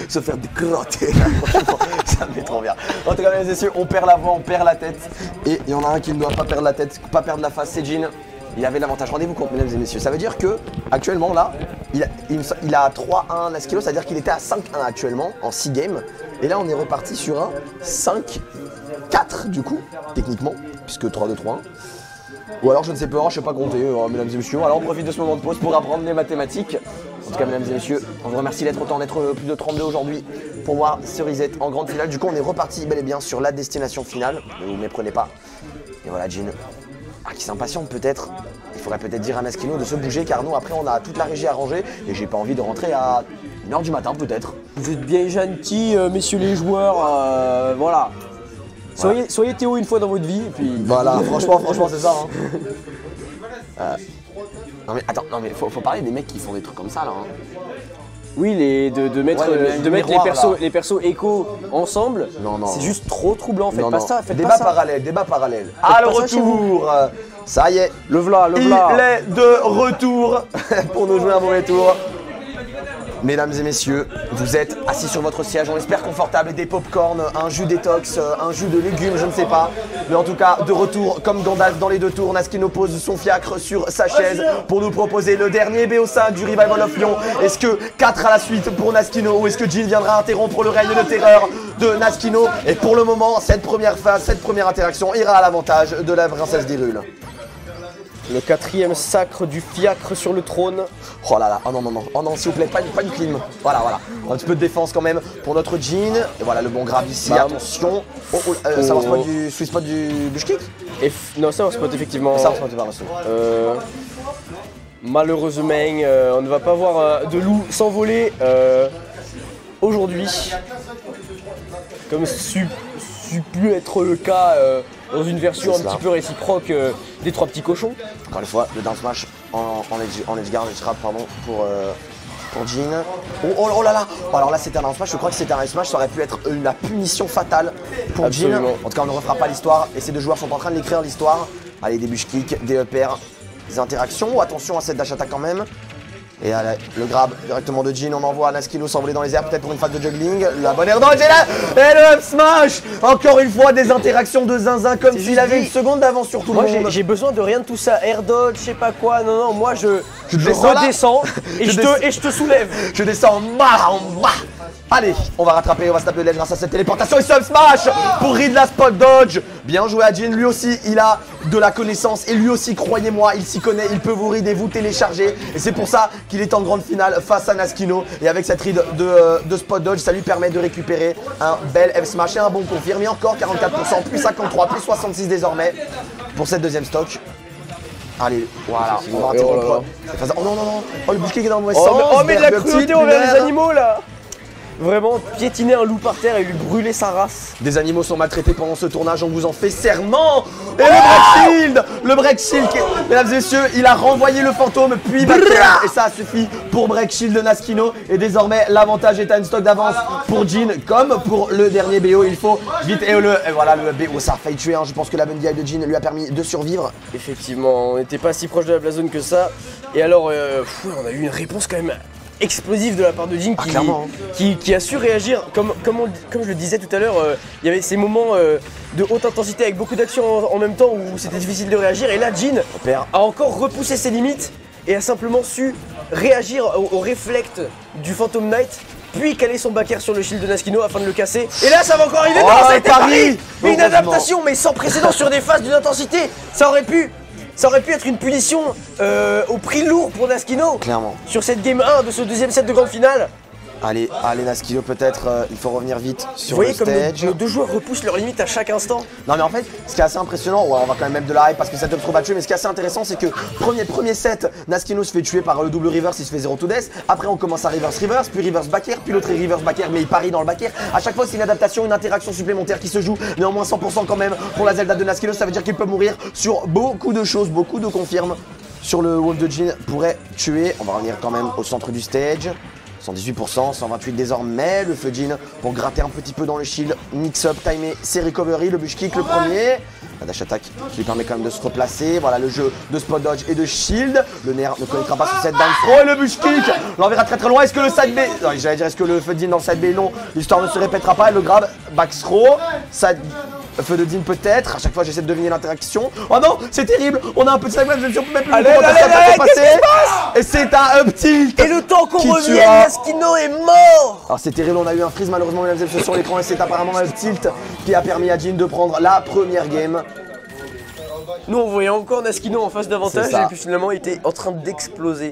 Se faire décrotter, franchement, ça me met trop bien. En tout cas, mesdames et messieurs, on perd la voix, on perd la tête. Et il y en a un qui ne doit pas perdre la tête, pas perdre la face, c'est Jin. Il avait l'avantage. Rendez-vous compte, mesdames et messieurs. Ça veut dire que actuellement là, il a 3-1 Naskino, c'est-à-dire qu'il était à 5-1 actuellement en 6 games. Et là, on est reparti sur un 5-4 du coup, techniquement, puisque 3-2-3-1. Ou alors je ne sais pas, je sais pas compter, mesdames et messieurs. Alors on profite de ce moment de pause pour apprendre les mathématiques. En tout cas, mesdames et messieurs, on vous remercie d'être plus de 32 aujourd'hui pour voir Cerisette en grande finale. Du coup, on est reparti bel et bien sur la destination finale. Ne vous méprenez pas. Et voilà, Jin. Qui s'impatiente peut-être. Il faudrait peut-être dire à Naskino de se bouger car nous après on a toute la régie à ranger et j'ai pas envie de rentrer à 1h du matin peut-être. Vous êtes bien gentils, messieurs les joueurs, voilà. Soyez Théo une fois dans votre vie et puis. Voilà, franchement c'est ça. Hein. Non mais attends, faut parler des mecs qui font des trucs comme ça là. Hein. Oui, de mettre les persos écho ensemble, c'est juste trop troublant. Faites pas ça, faites pas ça. Débat parallèle. Ah, le retour. Ça y est, le v'là. Il est de retour pour nous jouer un mauvais tour. Mesdames et messieurs, vous êtes assis sur votre siège, on espère confortable, des pop-corn, un jus détox, un jus de légumes, je ne sais pas. Mais en tout cas, de retour, comme Gandalf dans les deux tours, Naskino pose son fiacre sur sa chaise pour nous proposer le dernier BO5 du Revival of Lyon. Est-ce que 4 à la suite pour Naskino ou est-ce que Jin viendra interrompre le règne de terreur de Naskino? Et pour le moment, cette première phase, cette première interaction ira à l'avantage de la princesse d'Hyrule. Le 4e sacre du fiacre sur le trône. Oh là là, oh non, s'il vous plaît, pas une clean. Voilà, un petit peu de défense quand même pour notre Jin. Et voilà le bon grab ici, attention. Ça va spot du sweet spot du bush kick? Non, ça va spot effectivement. Ça va spot pas reçu. Malheureusement, on ne va pas voir de loup s'envoler aujourd'hui. Comme pu être le cas dans une version un petit peu réciproque des 3 petits cochons. Encore une fois, le down smash en edge guard, edge trap, pardon, pour Jin. Oh là là. Alors là c'était un down smash, je crois que c'était un smash, ça aurait pu être la punition fatale pour Jin. En tout cas on ne refera pas l'histoire et ces deux joueurs sont en train de l'écrire l'histoire. Allez, des bush kicks, des uppers, des interactions. Attention à cette dash attack quand même. Et allez, le grab directement de Jin, on envoie Naskino s'envoler dans les airs, peut-être pour une phase de juggling. La bonne air dodge est là. Et le up smash. Encore une fois, des interactions de zinzin comme s'il avait une seconde d'avance sur tout le monde. Moi j'ai besoin de rien de tout ça, air dodge, je sais pas quoi. Non, moi je redescends et je te soulève. Je descends en bas. Allez, on va rattraper, on va se taper de l'aide grâce à cette téléportation et sub smash pour read la spot dodge. Bien joué à Jin, lui aussi il a de la connaissance et lui aussi, croyez-moi, il s'y connaît, il peut vous read et vous télécharger. Et c'est pour ça qu'il est en grande finale face à Naskino. Et avec cette read de spot dodge, ça lui permet de récupérer un bel F smash et un bon confirme. Et encore 44%, plus 53, plus 66 désormais pour cette deuxième stock. Allez, voilà, on va interrompre. Oh non, oh le bush kick est dans le mauvais sens. Oh mais de la cruauté envers les animaux là. Vraiment piétiner un loup par terre et lui brûler sa race. Des animaux sont maltraités pendant ce tournage, on vous en fait serment. Et le break shield, mesdames et messieurs, il a renvoyé le fantôme puis backer. Et ça suffit pour break shield de Naskino. Et désormais l'avantage est à une stock d'avance pour Jin comme pour le dernier BO. Il faut vite et voilà le BO, ça a failli tuer. Je pense que la bonne DI de Jin lui a permis de survivre. Effectivement, on n'était pas si proche de la Blast Zone que ça. Et alors on a eu une réponse quand même explosif de la part de Jin qui a su réagir comme je le disais tout à l'heure. Il y avait ces moments de haute intensité avec beaucoup d'actions en même temps où c'était difficile de réagir et là Jin a encore repoussé ses limites et a simplement su réagir au réflexe du Phantom Knight puis caler son backer sur le shield de Naskino afin de le casser. Et là ça va encore arriver. Oh, non, ça a été pari. Mais une adaptation mais sans précédent sur des phases d'une intensité. Ça aurait pu être une punition au prix lourd pour Naskino. Clairement. Sur cette game 1 de ce deuxième set de grande finale. Allez Naskino peut-être, il faut revenir vite sur le stage. Vous voyez comme nos deux joueurs repoussent leurs limites à chaque instant. Non mais en fait, ce qui est assez impressionnant, on va quand même mettre de la hype parce que cette up trop tuer, mais ce qui est assez intéressant c'est que premier set, Naskino se fait tuer par le double reverse, il se fait 0 to death. Après on commence à reverse, puis reverse backer, puis l'autre est reverse backer mais il parie dans le backer. À chaque fois c'est une adaptation, une interaction supplémentaire qui se joue, néanmoins 100% quand même pour la Zelda de Naskino, ça veut dire qu'il peut mourir sur beaucoup de choses, beaucoup de confirmes. Sur le wall de Jin pourrait tuer, on va revenir quand même au centre du stage. 118%, 128 désormais. Le feu Jin pour gratter un petit peu dans le shield. Mix-up, timer, c'est recovery. Le bush kick, le premier. La dash attack qui lui permet quand même de se replacer. Voilà le jeu de spot dodge et de shield. Le nerf ne connectera pas sur cette down throw. Et le bush kick l'enverra très très loin. Est-ce que le side B. J'allais dire, est-ce que le feu Jin dans le side B? Non, l'histoire ne se répétera pas. Et le grab, back throw. Feu de Dean peut-être, à chaque fois j'essaie de deviner l'interaction. Oh non, c'est terrible, on a un petit segment, je ne sais même plus comment ça peut passer. Et c'est un up tilt. Et le temps qu'on revienne, Naskino est mort. Alors c'est terrible, on a eu un freeze malheureusement mesdames et messieurs sur l'écran et c'est apparemment un up tilt qui a permis à Jin de prendre la première game. Nous on voyait encore Naskino en face d'avantage et puis finalement il était en train d'exploser.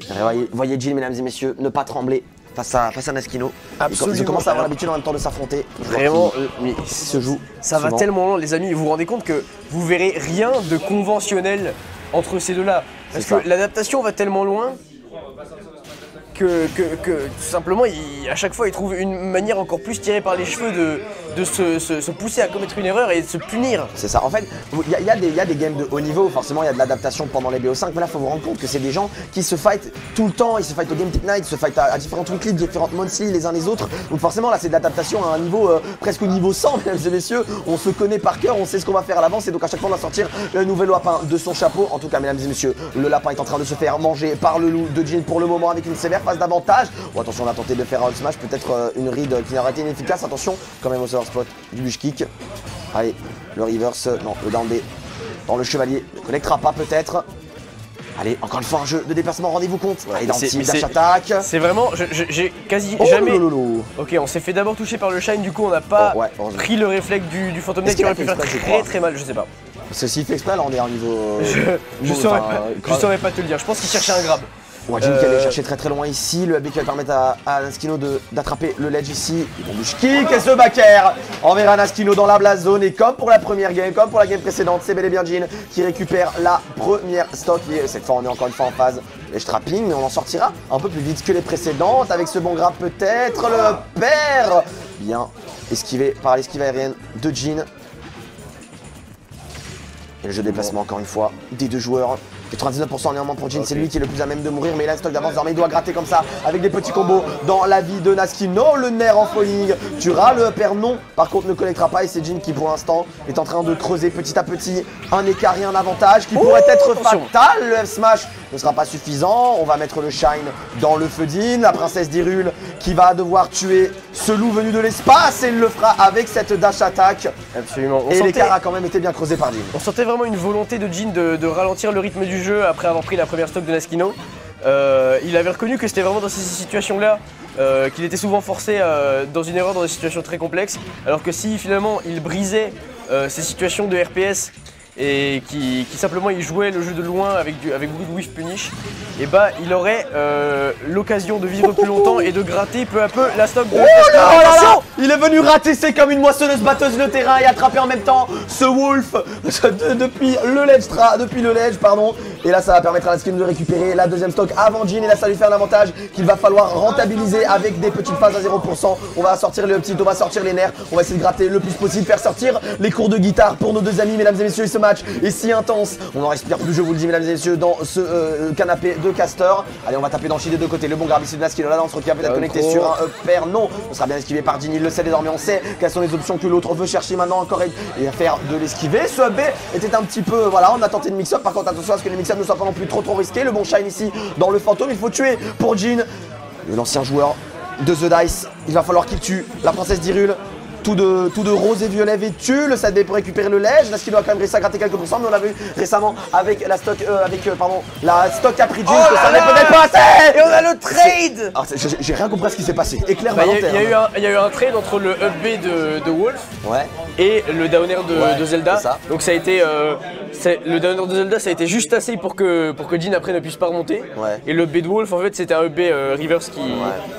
Voyez Jin mesdames et messieurs, ne pas trembler. Face à Naskino. Absolument. Ils commencent à avoir l'habitude en même temps de s'affronter. Vraiment, mais se joue. Ça va tellement loin, les amis. Vous vous rendez compte que vous verrez rien de conventionnel entre ces deux-là. Parce que l'adaptation va tellement loin que tout simplement, à chaque fois, il trouve une manière encore plus tirée par les cheveux de se pousser à commettre une erreur et de se punir. C'est ça. En fait, il y a des games de haut niveau, forcément, il y a de l'adaptation pendant les BO5, mais là, il faut vous rendre compte que c'est des gens qui se fight tout le temps. Ils se fight au Game Tech Night, ils se fight à différentes weekly, différentes monthly les uns les autres. Donc forcément, là, c'est de l'adaptation à un niveau presque au niveau 100, mesdames et messieurs. On se connaît par cœur, on sait ce qu'on va faire à l'avance et donc à chaque fois, on va sortir le nouvel lapin de son chapeau. En tout cas, mesdames et messieurs, le lapin est en train de se faire manger par le loup de Jin pour le moment avec une sévère phase d'avantage. Oh, attention, on a tenté de faire un smash, peut-être une read qui n'aurait été inefficace. Attention, quand même au server spot du bush kick. Allez, le reverse, non, le down B dans le chevalier, ne connectera pas peut-être. Allez, encore une fois un jeu de déplacement, rendez-vous compte. Allez, dans le team, dash attack. C'est vraiment, j'ai quasi jamais... Ok, on s'est fait d'abord toucher par le shine, du coup on n'a pas pris le réflexe du Phantom Knight qui aurait pu faire très mal, je sais pas. Parce que s'il fait exprès, là on est à un niveau... je saurais pas te le dire, je pense qu'il cherchait un grab. Jin qui allait chercher très loin ici, le AB qui va permettre à Naskino d'attraper le ledge ici. Bon bush kick et ce back air enverra Naskino dans la blast zone et comme pour la première game, comme pour la game précédente, c'est bel et bien Jin qui récupère la première stock. Et cette fois on est encore une fois en phase ledge trapping, mais on en sortira un peu plus vite que les précédentes avec ce bon grab peut-être. Le père bien esquivé par l'esquive aérienne de Jin. Et le jeu de déplacement encore une fois des deux joueurs. 99% néanmoins pour Jin, c'est lui qui est le plus à même de mourir, mais il a un stock d'avance, désormais il doit gratter comme ça avec des petits combos dans la vie de Naskino. Le nerf en falling, tuera le père non, par contre ne connectera pas et c'est Jin qui pour l'instant est en train de creuser petit à petit un écart et un avantage qui pourrait être fatal. Le F-Smash ne sera pas suffisant, on va mettre le Shine dans le feu Dean, la princesse d'Hyrule qui va devoir tuer ce loup venu de l'espace et il le fera avec cette dash attack. Absolument. Et l'écart a quand même été bien creusé par Jin. On sentait vraiment une volonté de Jin de ralentir le rythme du jeu après avoir pris la première stock de Naskino. Il avait reconnu que c'était vraiment dans ces situations-là qu'il était souvent forcé dans une erreur dans des situations très complexes, alors que si finalement il brisait ces situations de RPS et qui simplement il jouait le jeu de loin avec beaucoup de whiff punish, et bah il aurait l'occasion de vivre plus longtemps et de gratter peu à peu la stock de Naskino. Il est venu ratisser comme une moissonneuse batteuse le terrain et attraper en même temps ce Wolf depuis le ledge, pardon. Et là ça va permettre à Naskino de récupérer la deuxième stock avant Jin et là ça lui fait un avantage qu'il va falloir rentabiliser avec des petites phases à 0%. On va sortir le petit, on va sortir les nerfs, on va essayer de gratter le plus possible, faire sortir les cours de guitare pour nos deux amis, mesdames et messieurs. Ce match est si intense, on n'en respire plus, je vous le dis mesdames et messieurs, dans ce canapé de caster. Allez, on va taper dans le shield des deux côtés, le bon grab ici de Naskino, là on se retrouve peut-être connecté sur un pair, non, on sera bien esquivé par Jin, il le sait désormais, on sait quelles sont les options que l'autre veut chercher maintenant encore et à faire de l'esquiver. Ce B était un petit peu, voilà, on a tenté de mix-up, par contre attention à ce que les mix-up ne soient pas non plus trop risqués. Le bon shine ici dans le fantôme, il faut tuer pour Jin, l'ancien joueur de The Dice, il va falloir qu'il tue la princesse d'Hyrule. Tout de rose et violet vêtu, le side B pour récupérer le ledge. Naskino a quand même réussi à gratter quelques pourcents, mais on l'a vu récemment avec la stock, la stock a pris Jin, que ça n'est peut-être pas assez. Et on a le trade. J'ai rien compris à ce qui s'est passé. Éclair il y a eu un trade entre le up B de Wolf et le downer de Zelda. Donc ça a été le downer de Zelda, ça a été juste assez pour que Jin après ne puisse pas remonter. Et le up B de Wolf, en fait, c'était un up B reverse qui,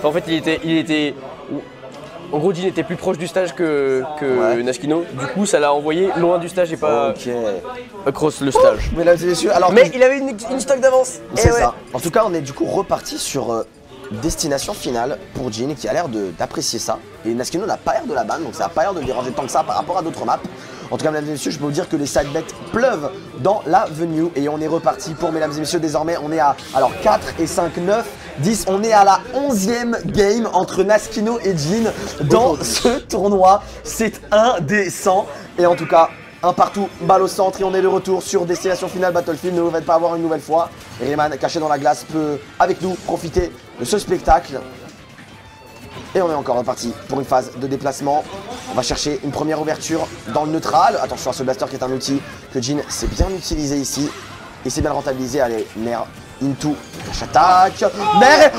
en fait, il était en gros, Jin était plus proche du stage que Naskino, du coup ça l'a envoyé loin du stage et pas across le stage. Mesdames et messieurs, alors mais il avait une stock d'avance. C'est ça. En tout cas, on est du coup reparti sur destination finale pour Jin qui a l'air d'apprécier ça. Et Naskino n'a pas l'air de la banne, donc ça n'a pas l'air de déranger tant que ça par rapport à d'autres maps. En tout cas, mesdames et messieurs, je peux vous dire que les side bets pleuvent dans la venue et on est reparti pour, mesdames et messieurs, désormais on est à alors 4 et 5, 9, 10. On est à la 11e game entre Naskino et Jin dans ce tournoi. C'est indécent. Et en tout cas, un partout, balle au centre et on est de retour sur Destination Finale Battlefield. Ne vous faites pas avoir une nouvelle fois. Rayman, caché dans la glace, peut avec nous profiter de ce spectacle. Et on est encore reparti pour une phase de déplacement. On va chercher une première ouverture dans le neutral. Attention à ce blaster qui est un outil que Jin sait bien utiliser ici. Et c'est bien rentabilisé. Allez, Nair into, cache attaque. Nair.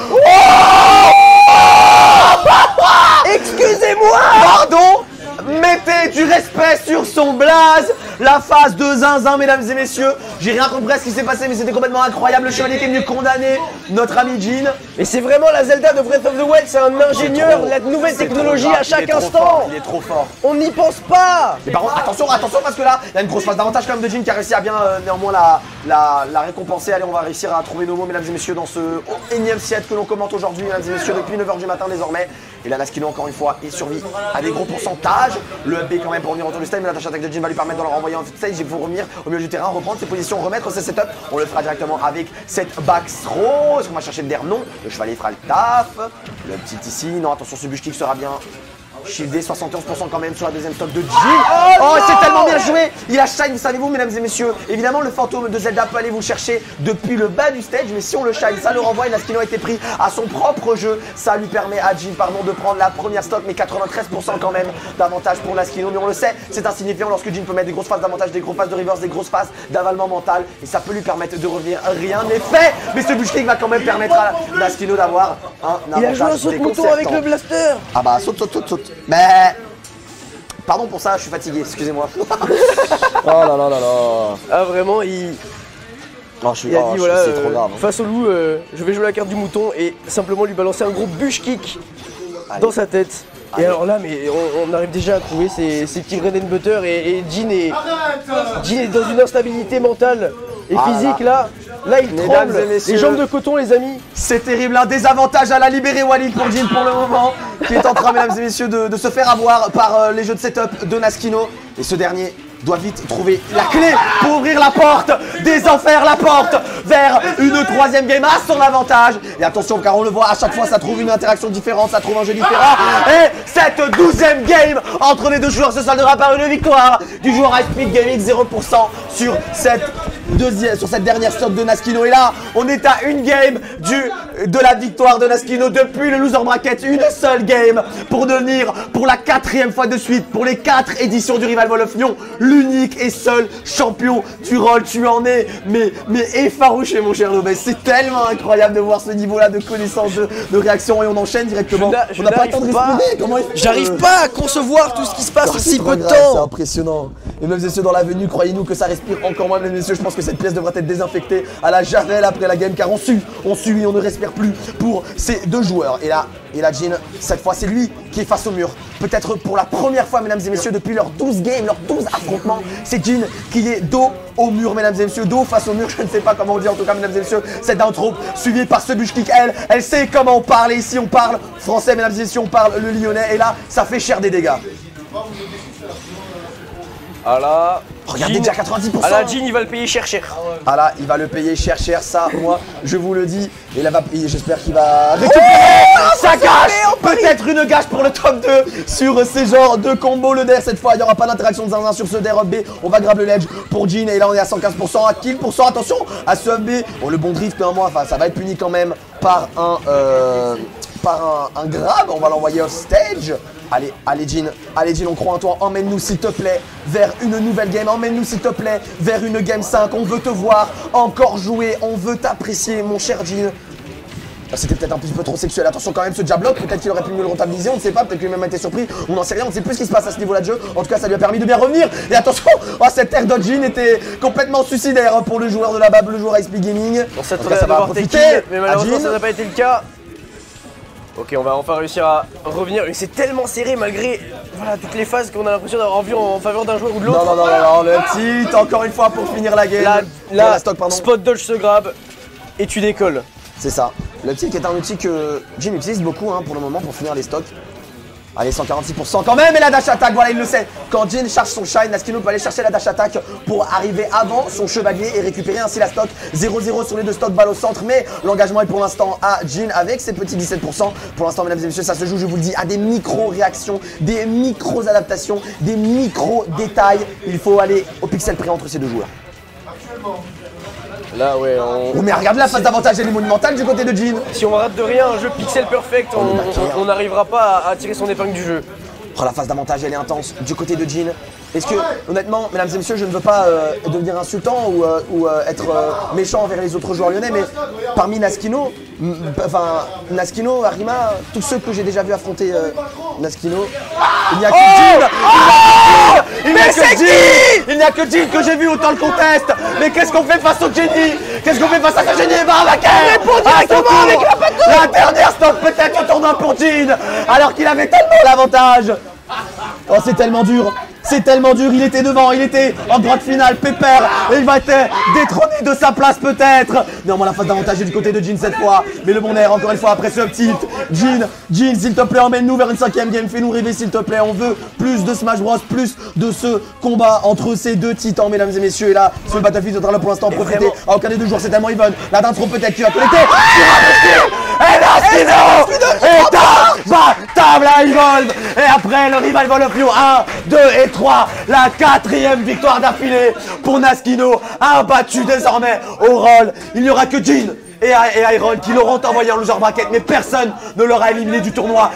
Excusez-moi. Pardon. Mettez du respect sur son blaze. La phase de zinzin, mesdames et messieurs. J'ai rien compris à ce qui s'est passé, mais c'était complètement incroyable. Le chevalier qui est venu condamner notre ami Jin. Et c'est vraiment la Zelda de Breath of the Wild. C'est un ingénieur, la nouvelle technologie à chaque instant. Il est trop fort. On n'y pense pas. Mais par contre, attention, attention, parce que là, il y a une grosse phase d'avantage quand même de Jin qui a réussi à bien néanmoins la récompenser. Allez, on va réussir à trouver nos mots, mesdames et messieurs, dans ce énième set que l'on commente aujourd'hui, mesdames et messieurs, depuis 9h du matin désormais. Et là, Naskino, encore une fois, est survie à des gros pourcentages. Le up B quand même pour revenir autour du stage, mais l'attache attaque de Jin va lui permettre de le renvoyer en stage. Il faut revenir au milieu du terrain, reprendre ses positions, remettre ses setups. On le fera directement avec cette back throw. Est-ce qu'on va chercher le der? Non. Le chevalier fera le taf. Le petit ici. Non, attention, ce bush kick sera bien shieldé, 71% quand même sur la deuxième stock de Jin. Oh, c'est tellement bien joué. Il a shine, savez-vous, mesdames et messieurs. Évidemment, le fantôme de Zelda peut aller vous chercher depuis le bas du stage, mais si on le shine, ça le renvoie. Et Naskino a été pris à son propre jeu. Ça lui permet à Jin, pardon, de prendre la première stock, mais 93% quand même d'avantage pour Naskino. Mais on le sait, c'est insignifiant lorsque Jin peut mettre des grosses phases d'avantage, des grosses phases de reverse, des grosses phases d'avalement mental. Et ça peut lui permettre de revenir. Rien n'est fait. Mais ce bush kick va quand même permettre à Naskino d'avoir un avantage. Il a joué un saut de mouton avec le blaster. Ah bah, saute, saute, saute, saute. Mais pardon pour ça, je suis fatigué, excusez-moi. Oh là là là là. Ah vraiment, il a dit voilà, c'est trop grave. face au loup, je vais jouer la carte du mouton et simplement lui balancer un gros bush kick dans sa tête. Et alors là, mais on arrive déjà à trouver ces petits bread and butter et Jin est dans une instabilité mentale et physique là. Là, il tremble, les jambes de coton, les amis. C'est terrible, un désavantage à la libérer Walid pour Jin pour le moment, qui est en train, mesdames et messieurs, de se faire avoir par les jeux de setup de Naskino. Et ce dernier doit vite trouver la clé pour ouvrir la porte des enfers, la porte vers une troisième game à son avantage. Et attention, car on le voit, à chaque fois, ça trouve une interaction différente, ça trouve un jeu différent. Et cette 12e game entre les deux joueurs se soldera par une victoire du joueur High Speed Gaming, 0% sur cette dernière stock de Naskino. Et là, on est à une game de la victoire de Naskino depuis le loser bracket. Une seule game pour devenir, pour la 4e fois de suite, pour les 4 éditions du Rival Vol of Lyon, l'unique et seul champion du rôle. Tu en es mais effarouché, mon cher Nobel. C'est tellement incroyable de voir ce niveau-là de connaissance, de réaction. Et on enchaîne directement. On n'a pas le temps de respirer. J'arrive pas à concevoir tout ce qui se passe en si peu de temps. C'est impressionnant. Et mesdames et messieurs, dans l'avenue, croyez-nous que ça respire encore moins, mesdames et messieurs. Je pense que cette pièce devrait être désinfectée à la javel après la game, car on sue et on ne respire plus pour ces deux joueurs. Et là, Jin, cette fois, c'est lui qui est face au mur. Peut-être pour la première fois, mesdames et messieurs, depuis leurs 12 games, leurs 12 affrontements, c'est Jin qui est dos au mur, mesdames et messieurs, dos face au mur. Je ne sais pas comment on dit, en tout cas, mesdames et messieurs, cette intro suivie par ce bush kick. Elle sait comment on parle. Et ici, on parle français, mesdames et messieurs, on parle le lyonnais. Et là, ça fait cher des dégâts. Ah là, regardez déjà 90%. Ah là, Jin, il va le payer cher. Ah là, il va le payer cher, ça, moi, je vous le dis. Et là, j'espère qu'il va récupérer sa gâche. Peut-être une gâche pour le top 2 sur ces genres de combos. Le der, cette fois, il n'y aura pas d'interaction de zinzin sur ce der up B. On va grab le ledge pour Jin. Et là, on est à 115%, à kill %. Attention à ce up B. Bon, le bon drift, néanmoins, enfin, ça va être puni quand même par un grab. On va l'envoyer off stage. Allez Jin, on croit en toi, emmène-nous s'il te plaît vers une nouvelle game, emmène-nous s'il te plaît vers une game 5, on veut te voir encore jouer, on veut t'apprécier mon cher Jin. C'était peut-être un petit peu trop sexuel, attention quand même ce jab-lock, peut-être qu'il aurait pu mieux le rentabiliser, on ne sait pas, peut-être qu'il a même été surpris, on n'en sait rien, on ne sait plus ce qui se passe à ce niveau-là de jeu, en tout cas ça lui a permis de bien revenir, et attention, cette air de Jin était complètement suicidaire pour le joueur de la BAB, le joueur High Speed Gaming. On s'attendait à devoir kill, mais malheureusement ça n'a pas été le cas. Ok, on va enfin réussir à revenir. Et c'est tellement serré malgré toutes les phases qu'on a l'impression d'avoir vu en faveur d'un joueur ou de l'autre. Non, le petit, encore une fois pour finir la game. La stock, pardon. Spot dodge se grab et tu décolles. C'est ça. Le petit qui est un outil que Jin utilise beaucoup pour le moment pour finir les stocks. Allez, 146% quand même, et la dash attack, voilà, il le sait. Quand Jin charge son shine, Naskino peut aller chercher la dash attack pour arriver avant son chevalier et récupérer ainsi la stock. 0-0 sur les deux stocks, balle au centre, mais l'engagement est pour l'instant à Jin avec ses petits 17%. Pour l'instant, mesdames et messieurs, ça se joue, je vous le dis, à des micro-réactions, des micro-adaptations, des micro-détails. Il faut aller au pixel près entre ces deux joueurs. Là, ouais, Oh, mais regarde la phase d'avantage, elle est monumentale du côté de Jin. si on rate de rien un jeu pixel perfect, on n'arrivera pas à tirer son épingle du jeu. Oh, la phase d'avantage, elle est intense du côté de Jin. Est-ce que, honnêtement, mesdames et messieurs, je ne veux pas devenir insultant ou être méchant envers les autres joueurs lyonnais, mais parmi Naskino, Naskino, Arima, tous ceux que j'ai déjà vu affronter Naskino, il n'y a que Jin. Il n'y a que Jin que j'ai vu autant le conteste. Mais qu'est-ce qu'on fait face au Jenny? Qu'est-ce qu'on fait face à ce Jenny? Répond directement avec la dernière stock peut-être au tournoi pour Jin, alors qu'il avait tellement l'avantage. Oh, c'est tellement dur. C'est tellement dur, il était devant, il était en grande finale, pépère, et il va être détrôné de sa place peut-être. Néanmoins, la phase d'avantage est du côté de Jin cette fois, mais le bon air encore une fois après ce tilt. Jin, s'il te plaît, emmène-nous vers une 5ème game, fais-nous rêver s'il te plaît, on veut plus de Smash Bros, plus de ce combat entre ces deux titans, mesdames et messieurs. Et là, ce Battlefield sera là pour l'instant profiter à aucun des deux jours, c'est tellement even. La d'intro peut-être qui va connecter, et Naskino est imbattable à Evolve. Et après le Rival Vol of You 1, 2 et 3, la 4ème victoire d'affilée pour Naskino, imbattu désormais au rôle. Il n'y aura que Jin et Iron qui l'auront envoyé en loser bracket, mais personne ne l'aura éliminé du tournoi.